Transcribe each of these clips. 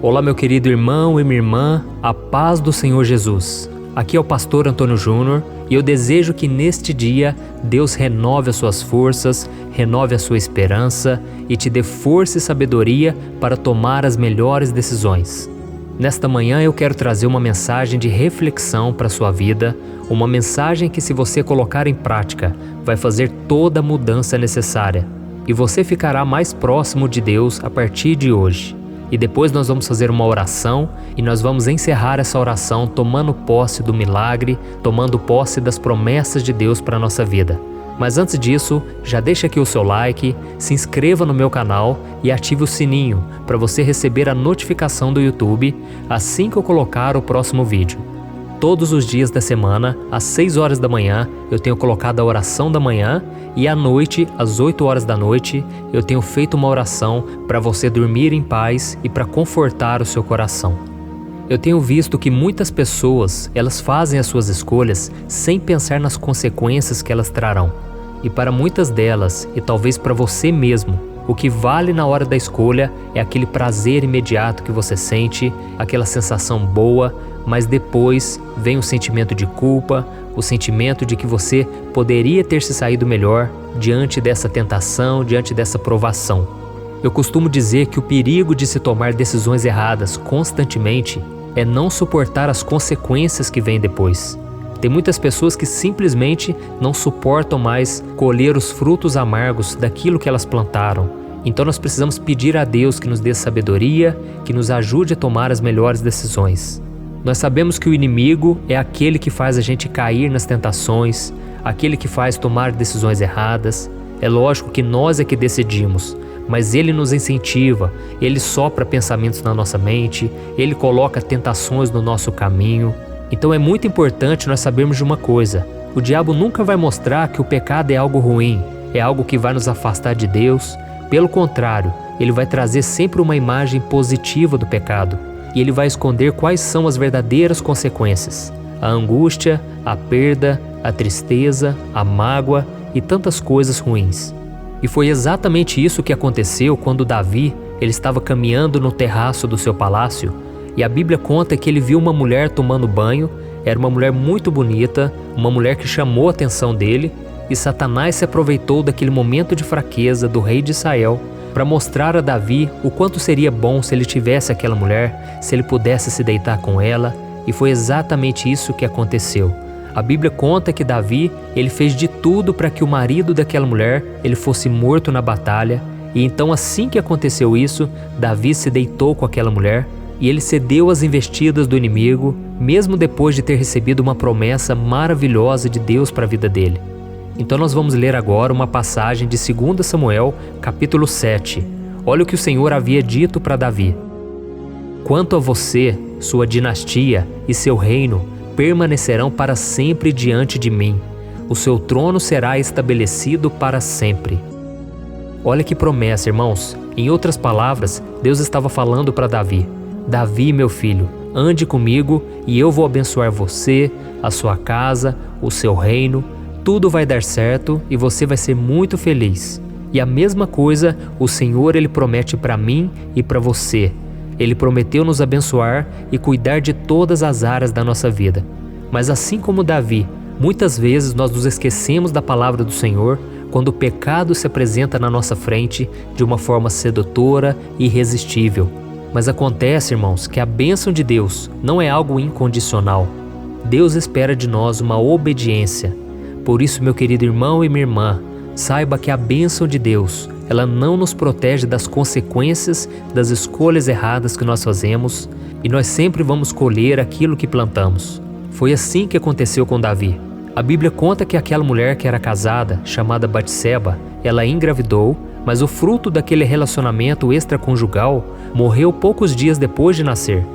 Olá, meu querido irmão e minha irmã, a paz do Senhor Jesus. Aqui é o pastor Antônio Júnior e eu desejo que neste dia Deus renove as suas forças, renove a sua esperança e te dê força e sabedoria para tomar as melhores decisões. Nesta manhã eu quero trazer uma mensagem de reflexão para a sua vida, uma mensagem que, se você colocar em prática, vai fazer toda a mudança necessária e você ficará mais próximo de Deus a partir de hoje. E depois nós vamos fazer uma oração e nós vamos encerrar essa oração tomando posse do milagre, tomando posse das promessas de Deus para a nossa vida. Mas antes disso, já deixa aqui o seu like, se inscreva no meu canal e ative o sininho para você receber a notificação do YouTube assim que eu colocar o próximo vídeo. Todos os dias da semana, às 6 horas da manhã, eu tenho colocado a oração da manhã e à noite, às 8 horas da noite, eu tenho feito uma oração para você dormir em paz e para confortar o seu coração. Eu tenho visto que muitas pessoas, elas fazem as suas escolhas sem pensar nas consequências que elas trarão. E para muitas delas, e talvez para você mesmo, o que vale na hora da escolha é aquele prazer imediato que você sente, aquela sensação boa, mas depois vem o sentimento de culpa, o sentimento de que você poderia ter se saído melhor diante dessa tentação, diante dessa provação. Eu costumo dizer que o perigo de se tomar decisões erradas constantemente é não suportar as consequências que vêm depois. Tem muitas pessoas que simplesmente não suportam mais colher os frutos amargos daquilo que elas plantaram. Então nós precisamos pedir a Deus que nos dê sabedoria, que nos ajude a tomar as melhores decisões. Nós sabemos que o inimigo é aquele que faz a gente cair nas tentações, aquele que faz tomar decisões erradas. É lógico que nós é que decidimos, mas ele nos incentiva, ele sopra pensamentos na nossa mente, ele coloca tentações no nosso caminho. Então é muito importante nós sabermos de uma coisa: o diabo nunca vai mostrar que o pecado é algo ruim, é algo que vai nos afastar de Deus. Pelo contrário, ele vai trazer sempre uma imagem positiva do pecado e ele vai esconder quais são as verdadeiras consequências: a angústia, a perda, a tristeza, a mágoa e tantas coisas ruins. E foi exatamente isso que aconteceu quando Davi ele estava caminhando no terraço do seu palácio. E a Bíblia conta que ele viu uma mulher tomando banho, era uma mulher muito bonita, uma mulher que chamou a atenção dele, e Satanás se aproveitou daquele momento de fraqueza do rei de Israel para mostrar a Davi o quanto seria bom se ele tivesse aquela mulher, se ele pudesse se deitar com ela, e foi exatamente isso que aconteceu. A Bíblia conta que Davi ele fez de tudo para que o marido daquela mulher ele fosse morto na batalha, e então assim que aconteceu isso, Davi se deitou com aquela mulher, e ele cedeu às investidas do inimigo, mesmo depois de ter recebido uma promessa maravilhosa de Deus para a vida dele. Então nós vamos ler agora uma passagem de 2 Samuel, capítulo 7. Olha o que o Senhor havia dito para Davi. Quanto a você, sua dinastia e seu reino permanecerão para sempre diante de mim. O seu trono será estabelecido para sempre. Olha que promessa, irmãos. Em outras palavras, Deus estava falando para Davi: Davi, meu filho, ande comigo e eu vou abençoar você, a sua casa, o seu reino. Tudo vai dar certo e você vai ser muito feliz. E a mesma coisa o Senhor ele promete para mim e para você. Ele prometeu nos abençoar e cuidar de todas as áreas da nossa vida. Mas assim como Davi, muitas vezes nós nos esquecemos da palavra do Senhor quando o pecado se apresenta na nossa frente de uma forma sedutora e irresistível. Mas acontece, irmãos, que a bênção de Deus não é algo incondicional. Deus espera de nós uma obediência. Por isso, meu querido irmão e minha irmã, saiba que a bênção de Deus, ela não nos protege das consequências das escolhas erradas que nós fazemos, e nós sempre vamos colher aquilo que plantamos. Foi assim que aconteceu com Davi. A Bíblia conta que aquela mulher que era casada, chamada Batseba, ela engravidou, mas o fruto daquele relacionamento extraconjugal morreu poucos dias depois de nascer.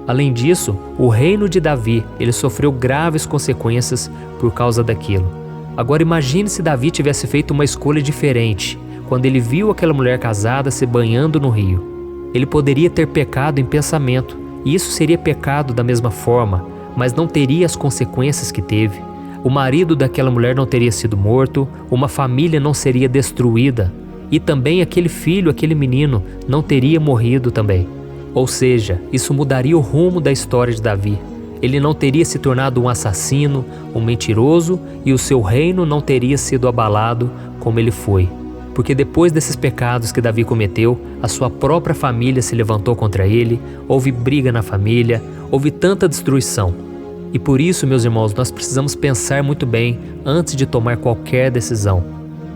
Além disso, o reino de Davi, ele sofreu graves consequências por causa daquilo. Agora imagine se Davi tivesse feito uma escolha diferente, quando ele viu aquela mulher casada se banhando no rio. Ele poderia ter pecado em pensamento, e isso seria pecado da mesma forma, mas não teria as consequências que teve. O marido daquela mulher não teria sido morto, uma família não seria destruída, e também aquele filho, aquele menino, não teria morrido também. Ou seja, isso mudaria o rumo da história de Davi. Ele não teria se tornado um assassino, um mentiroso, e o seu reino não teria sido abalado como ele foi. Porque depois desses pecados que Davi cometeu, a sua própria família se levantou contra ele, houve briga na família, houve tanta destruição. E por isso, meus irmãos, nós precisamos pensar muito bem antes de tomar qualquer decisão.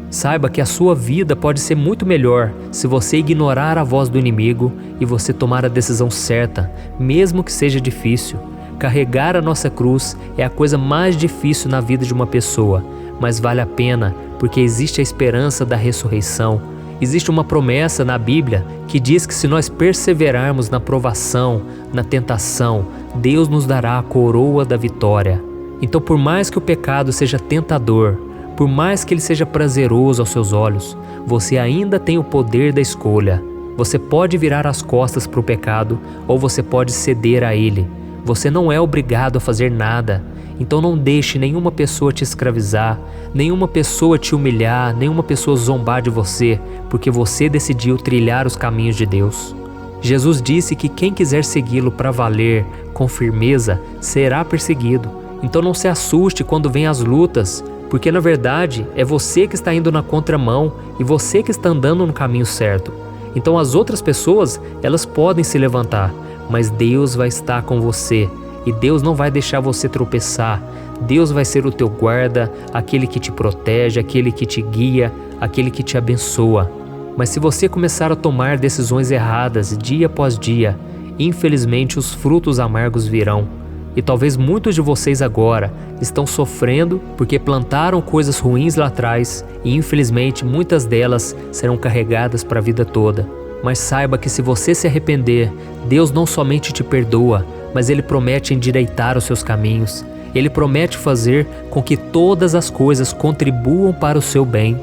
Saiba que a sua vida pode ser muito melhor se você ignorar a voz do inimigo e você tomar a decisão certa, mesmo que seja difícil. Carregar a nossa cruz é a coisa mais difícil na vida de uma pessoa, mas vale a pena porque existe a esperança da ressurreição. Existe uma promessa na Bíblia que diz que se nós perseverarmos na provação, na tentação, Deus nos dará a coroa da vitória. Então, por mais que o pecado seja tentador, por mais que ele seja prazeroso aos seus olhos, você ainda tem o poder da escolha. Você pode virar as costas para o pecado ou você pode ceder a ele. Você não é obrigado a fazer nada, então não deixe nenhuma pessoa te escravizar, nenhuma pessoa te humilhar, nenhuma pessoa zombar de você, porque você decidiu trilhar os caminhos de Deus. Jesus disse que quem quiser segui-lo para valer, com firmeza, será perseguido. Então não se assuste quando vêm as lutas, porque na verdade é você que está indo na contramão e você que está andando no caminho certo. Então as outras pessoas, elas podem se levantar, mas Deus vai estar com você e Deus não vai deixar você tropeçar. Deus vai ser o teu guarda, aquele que te protege, aquele que te guia, aquele que te abençoa. Mas se você começar a tomar decisões erradas dia após dia, infelizmente os frutos amargos virão. E talvez muitos de vocês agora estão sofrendo porque plantaram coisas ruins lá atrás e infelizmente muitas delas serão carregadas para a vida toda. Mas saiba que se você se arrepender, Deus não somente te perdoa, mas Ele promete endireitar os seus caminhos. Ele promete fazer com que todas as coisas contribuam para o seu bem.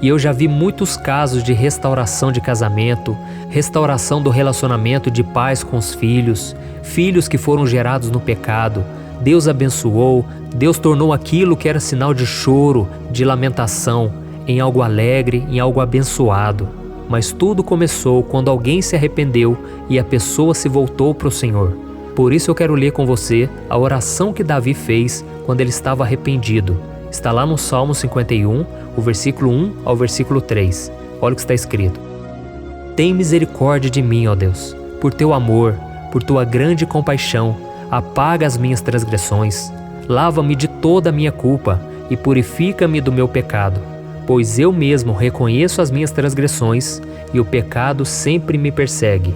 E eu já vi muitos casos de restauração de casamento, restauração do relacionamento de pais com os filhos, filhos que foram gerados no pecado. Deus abençoou, Deus tornou aquilo que era sinal de choro, de lamentação, em algo alegre, em algo abençoado. Mas tudo começou quando alguém se arrependeu e a pessoa se voltou para o Senhor. Por isso eu quero ler com você a oração que Davi fez quando ele estava arrependido. Está lá no Salmo 51, o versículo 1 ao versículo 3. Olha o que está escrito. Tem misericórdia de mim, ó Deus, por teu amor, por tua grande compaixão, apaga as minhas transgressões, lava-me de toda a minha culpa e purifica-me do meu pecado, pois eu mesmo reconheço as minhas transgressões e o pecado sempre me persegue.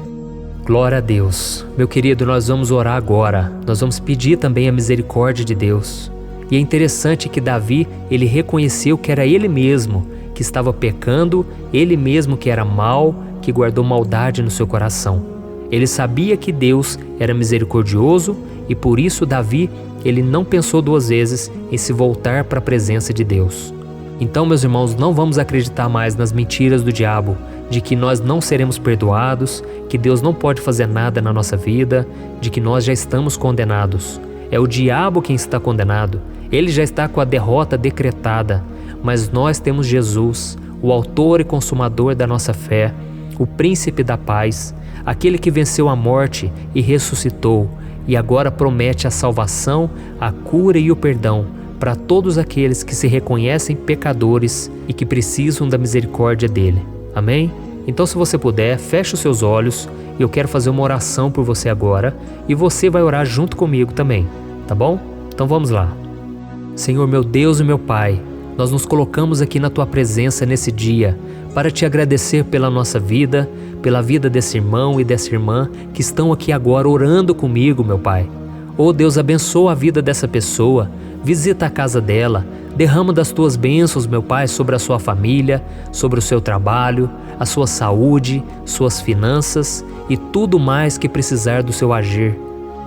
Glória a Deus. Meu querido, nós vamos orar agora. Nós vamos pedir também a misericórdia de Deus. E é interessante que Davi, ele reconheceu que era ele mesmo que estava pecando, ele mesmo que era mau, que guardou maldade no seu coração. Ele sabia que Deus era misericordioso e por isso Davi, ele não pensou duas vezes em se voltar para a presença de Deus. Então, meus irmãos, não vamos acreditar mais nas mentiras do diabo, de que nós não seremos perdoados, que Deus não pode fazer nada na nossa vida, de que nós já estamos condenados. É o diabo quem está condenado, ele já está com a derrota decretada, mas nós temos Jesus, o autor e consumador da nossa fé, o príncipe da paz, aquele que venceu a morte e ressuscitou, e agora promete a salvação, a cura e o perdão para todos aqueles que se reconhecem pecadores e que precisam da misericórdia dele. Amém? Então, se você puder, feche os seus olhos e eu quero fazer uma oração por você agora e você vai orar junto comigo também, tá bom? Então vamos lá. Senhor, meu Deus e meu Pai, nós nos colocamos aqui na Tua presença nesse dia para Te agradecer pela nossa vida, pela vida desse irmão e dessa irmã que estão aqui agora orando comigo, meu Pai. Oh Deus, abençoa a vida dessa pessoa, visita a casa dela, derrama das Tuas bênçãos, meu Pai, sobre a sua família, sobre o seu trabalho, a sua saúde, suas finanças e tudo mais que precisar do seu agir.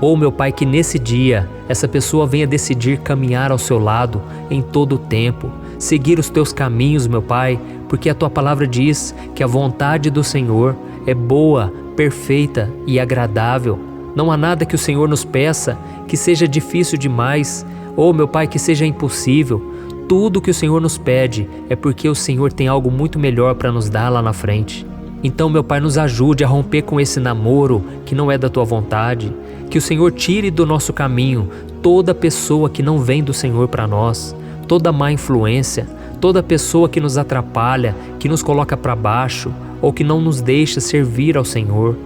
Oh, meu Pai, que nesse dia essa pessoa venha decidir caminhar ao seu lado em todo o tempo, seguir os Teus caminhos, meu Pai, porque a Tua palavra diz que a vontade do Senhor é boa, perfeita e agradável. Não há nada que o Senhor nos peça que seja difícil demais, ou, meu Pai, que seja impossível. Tudo que o Senhor nos pede é porque o Senhor tem algo muito melhor para nos dar lá na frente. Então, meu Pai, nos ajude a romper com esse namoro que não é da Tua vontade. Que o Senhor tire do nosso caminho toda pessoa que não vem do Senhor para nós, toda má influência, toda pessoa que nos atrapalha, que nos coloca para baixo ou que não nos deixa servir ao Senhor.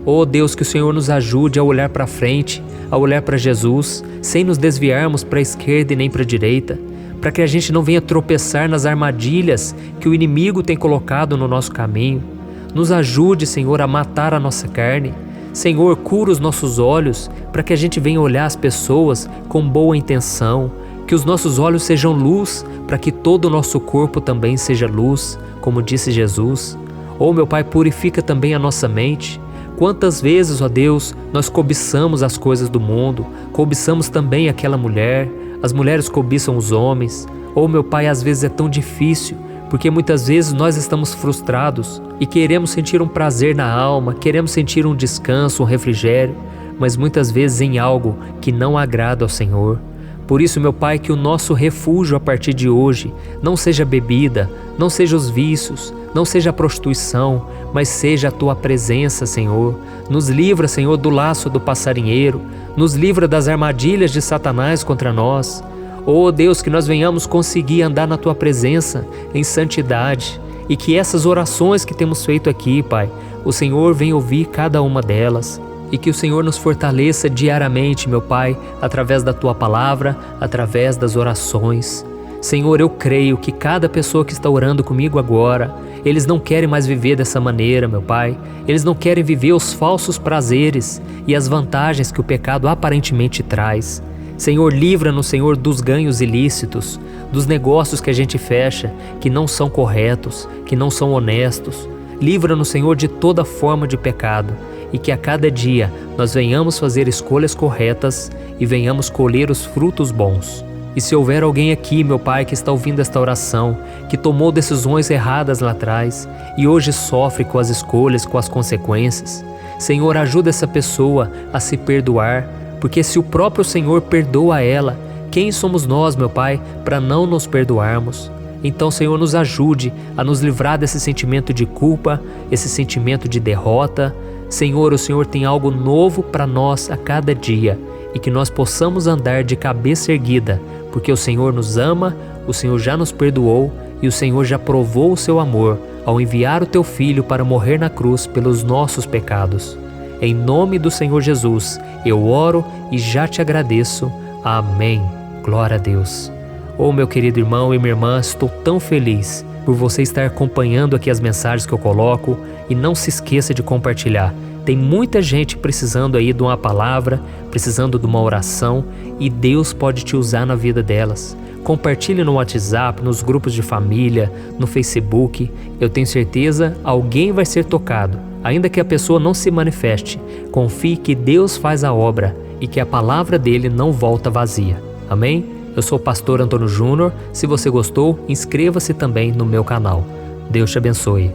Oh Deus, que o Senhor nos ajude a olhar para frente, a olhar para Jesus, sem nos desviarmos para a esquerda e nem para a direita, para que a gente não venha tropeçar nas armadilhas que o inimigo tem colocado no nosso caminho. Nos ajude, Senhor, a matar a nossa carne. Senhor, cura os nossos olhos para que a gente venha olhar as pessoas com boa intenção, que os nossos olhos sejam luz para que todo o nosso corpo também seja luz, como disse Jesus. Oh, meu Pai, purifica também a nossa mente. Quantas vezes, ó Deus, nós cobiçamos as coisas do mundo, cobiçamos também aquela mulher, as mulheres cobiçam os homens. Oh, meu Pai, às vezes é tão difícil, porque muitas vezes nós estamos frustrados e queremos sentir um prazer na alma, queremos sentir um descanso, um refrigério, mas muitas vezes em algo que não agrada ao Senhor. Por isso, meu Pai, que o nosso refúgio a partir de hoje não seja bebida, não seja os vícios, não seja a prostituição, mas seja a Tua presença, Senhor. Nos livra, Senhor, do laço do passarinheiro, nos livra das armadilhas de Satanás contra nós. Oh Deus, que nós venhamos conseguir andar na Tua presença em santidade e que essas orações que temos feito aqui, Pai, o Senhor venha ouvir cada uma delas. E que o Senhor nos fortaleça diariamente, meu Pai, através da Tua palavra, através das orações. Senhor, eu creio que cada pessoa que está orando comigo agora, eles não querem mais viver dessa maneira, meu Pai. Eles não querem viver os falsos prazeres e as vantagens que o pecado aparentemente traz. Senhor, livra-nos, Senhor, dos ganhos ilícitos, dos negócios que a gente fecha, que não são corretos, que não são honestos. Livra-nos, Senhor, de toda forma de pecado. E que a cada dia nós venhamos fazer escolhas corretas e venhamos colher os frutos bons. E se houver alguém aqui, meu Pai, que está ouvindo esta oração, que tomou decisões erradas lá atrás e hoje sofre com as escolhas, com as consequências, Senhor, ajuda essa pessoa a se perdoar, porque se o próprio Senhor perdoa ela, quem somos nós, meu Pai, para não nos perdoarmos? Então, Senhor, nos ajude a nos livrar desse sentimento de culpa, esse sentimento de derrota. Senhor, o Senhor tem algo novo para nós a cada dia e que nós possamos andar de cabeça erguida, porque o Senhor nos ama, o Senhor já nos perdoou e o Senhor já provou o seu amor ao enviar o Teu Filho para morrer na cruz pelos nossos pecados. Em nome do Senhor Jesus, eu oro e já te agradeço. Amém. Glória a Deus. Oh, meu querido irmão e minha irmã, estou tão feliz por você estar acompanhando aqui as mensagens que eu coloco e não se esqueça de compartilhar. Tem muita gente precisando aí de uma palavra, precisando de uma oração e Deus pode te usar na vida delas. Compartilhe no WhatsApp, nos grupos de família, no Facebook. Eu tenho certeza alguém vai ser tocado. Ainda que a pessoa não se manifeste, confie que Deus faz a obra e que a palavra dele não volta vazia. Amém? Eu sou o pastor Antônio Júnior. Se você gostou, inscreva-se também no meu canal. Deus te abençoe.